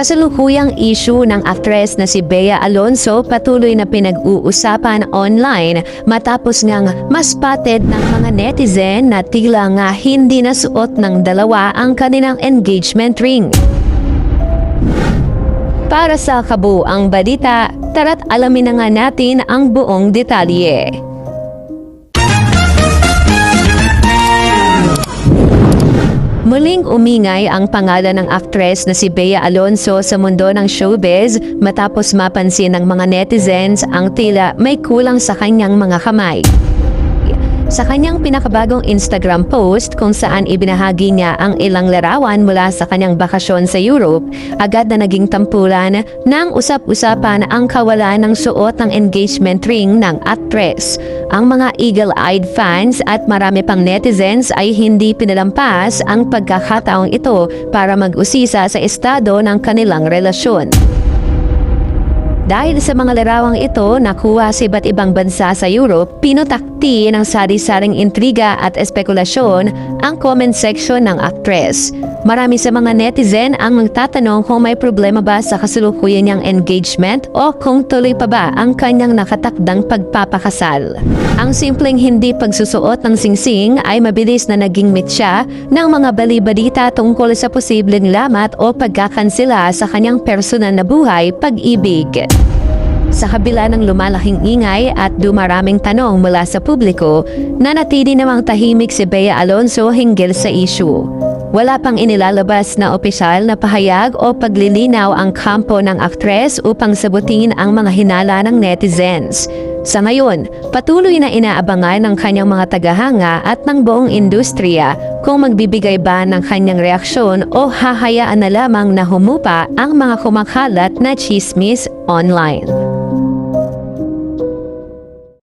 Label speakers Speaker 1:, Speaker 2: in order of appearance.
Speaker 1: kasalukuyang issue ng aktres na si Bea Alonzo patuloy na pinag-uusapan online matapos ngang mas spotted ng mga netizen na tila nga hindi nasuot ng dalawa ang kanilang engagement ring. Para sa kabuuang balita, tara't alamin na nga natin ang buong detalye. Muling umingay ang pangalan ng aktres na si Bea Alonzo sa mundo ng showbiz matapos mapansin ng mga netizens ang tila may kulang sa kanyang mga kamay. Sa kanyang pinakabagong Instagram post kung saan ibinahagi niya ang ilang larawan mula sa kanyang bakasyon sa Europe, agad na naging tampulan ng usap-usapan ang kawalan ng suot ng engagement ring ng aktres. Ang mga eagle-eyed fans at marami pang netizens ay hindi pinalampas ang pagkakataong ito para mag-usisa sa estado ng kanilang relasyon. Dahil sa mga larawang ito nakuha sa iba't ibang bansa sa Europe, pinutakti ng sari-saring intriga at espekulasyon ang comment section ng aktres. Marami sa mga netizen ang magtatanong kung may problema ba sa kasalukuyan niyang engagement o kung tuloy pa ba ang kanyang nakatakdang pagpapakasal. Ang simpleng hindi pagsusuot ng singsing ay mabilis na naging mitya ng mga bali-balita tungkol sa posibleng lamat o pagkakansela sa kanyang personal na buhay pag-ibig. Sa kabila ng lumalaking ingay at dumaraming tanong mula sa publiko, nanatili namang tahimik si Bea Alonzo hinggil sa issue. Wala pang inilalabas na opisyal na pahayag o paglilinaw ang kampo ng aktres upang sagutin ang mga hinala ng netizens. Sa ngayon, patuloy na inaabangan ng kanyang mga tagahanga at ng buong industriya kung magbibigay ba ng kanyang reaksyon o hahayaan na lamang na humupa ang mga kumakalat na chismis online.